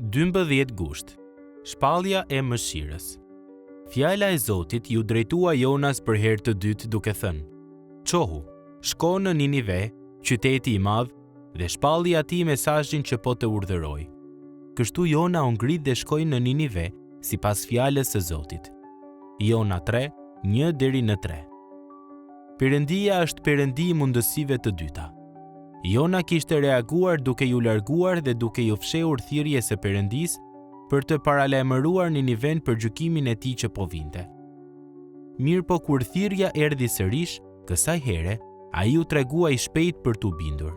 12 gusht. Shpallja e mëshirës. Fjala e Zotit ju drejtua Jonas për herë të dytë duke thënë: "Çohu, shko në Ninive, qyteti i madh, dhe shpalli atij mesazhin që po të urdhëroj." Kështu Jona u ngrit dhe shkoi në Ninive sipas fjalës së Zotit. Jona 3:1-3. Perëndia është perëndi i mundësive të dyta. Jona kishte reaguar duke ju larguar dhe duke ju fshehur thirrjes së Perëndisë për të paralajmëruar Niniven për gjykimin e tij që po vinte. Mirë po kur thirrja erdhi sërish, kësaj here, ai u tregua i shpejt për t'u bindur.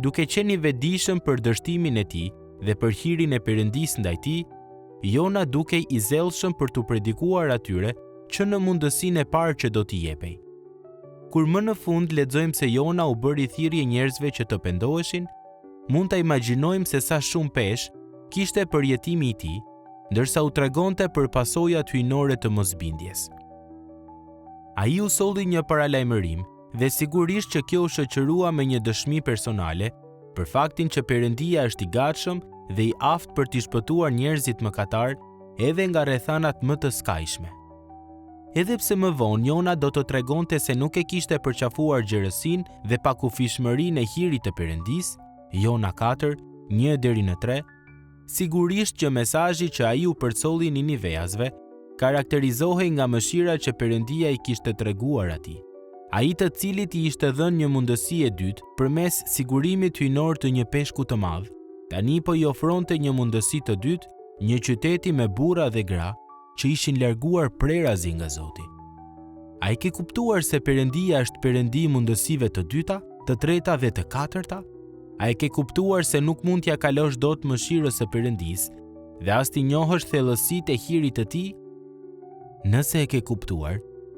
Duke qenë i vetëdijshëm për dështimin e tij dhe për hirin e Perëndisë ndaj tij, Jona dukej i zellshëm për t'u predikuar atyre që në mundësinë e parë që do t'i jepej. Kur më në fund lexojmë se Jona u bëri thirrje njerëzve që të pendoheshin, mund ta imagjinojmë se sa shumë peshë kishte përjetimi i tij, ndërsa u tregonte për pasojat hyjnore të mosbindjes. Ai u solli një paralajmërim dhe sigurisht që kjo u shoqërua me një dëshmi personale për faktin që Perëndia është i gatshëm dhe i aftë për t'i shpëtuar njerëzit mëkatar edhe nga rrethanat më të skajshme. Edhe pse më vonë Jona do të tregonte se nuk e kishte përqafuar gjerësinë dhe pakufishmërinë e hirit të Perëndisë, Jona 4:1-3, sigurisht që mesazhi që ai u përcolli Niniveasve karakterizohej nga mëshira që Perëndia i kishte treguar atij. Ai të cilit i ishte dhënë një mundësi e dytë përmes sigurimit hyjnor të një peshku të madh, tani po i ofronte një mundësi të dytë, një qyteti me burra dhe gra që ishin larguar prerazi nga Zoti. A i ke kuptuar se Perëndia është perëndi i mundësive të dyta, të treta dhe të katërta? A i ke kuptuar se nuk mund t'ja kalosh dot mëshirës së Perëndisë dhe as t'i njohësh thellësitë e hirit të tij? Nëse e ke kuptuar,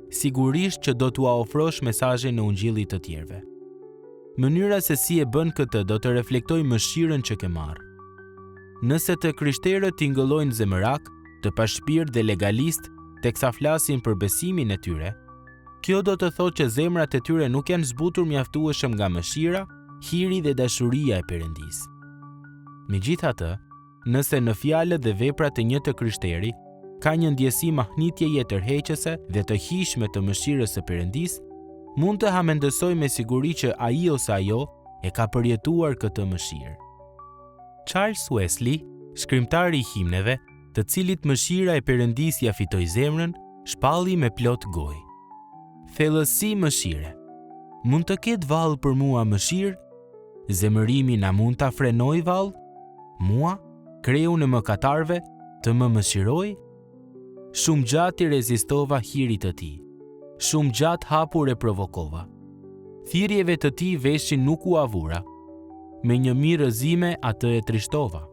sigurisht që do t'ua ofrosh mesazhin në ungjillit të tjerëve. Mënyra se si e bën këtë do të reflektoj mëshirën që ke marrë. Nëse të krishterët t'i ngëllojnë zemërak, të pashpirt dhe legalist, teksa flasin për besimin e tyre, kjo do të thotë që zemrat e tyre nuk janë zbutur mjaftueshëm nga mëshira, hiri dhe dashuria e Perëndisë. Megjithatë, nëse në fjalët dhe veprat e një të krishteri ka një ndjesi mahnitjeje tërheqëse dhe të hijshme të mëshirës së Perëndisë, mund të hamendësoj me siguri që ai ose ajo e ka përjetuar këtë mëshirë. Charles Wesley, shkrimtari i himneve, të cilit mëshira e Perëndisë ja fitoi zemrën, shpalli me plot gojë: "Thellësi mëshire. Mund të ketë vallë për mua mëshirë? Zemërimi na mund ta frenoj vallë? Mua, kreun e mëkatarëve, të më mëshiroj? Shumë gjatë i rezistova hirit të tij. Shumë gjatë hapur e provokova. Thirrjeve të tij veshin nuk u avura. Me një mirëzime atë e trishtova.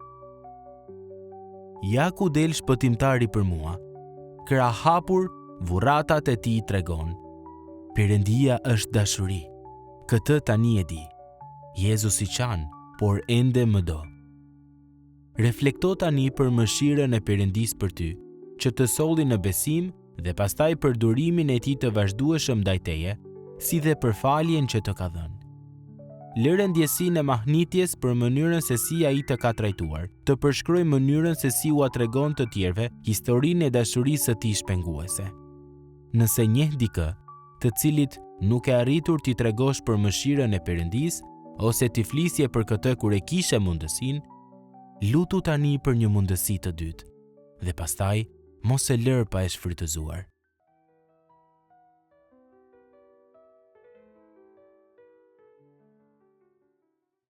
Ja ku del shpëtimtari për mua. Krah hapur, vurratat e tij tregon. Perëndia është dashuri. Këtë tani e di. Jezusi qanë, por ende më do." Reflekto tani për mëshirën e Perëndisë për ty, që të solli në besim dhe pastaj për durimin e tij të vazhdueshëm ndaj teje, si dhe për faljen që të ka dhënë. Lëre ndjesinë e mahnitjes për mënyrën se si ai të ka trajtuar, të përshkruaj mënyrën se si ua tregon të tjerëve historinë e dashurisë së tij shpenguese. Nëse njeh dikë, të cilit nuk e arritur t'i tregosh për mëshirën e Perëndisë, ose t'i flisje për këtë kur e kishe mundësinë, lutu tani për një mundësi të dytë, dhe pastaj mos e lër pa e shfrytëzuar.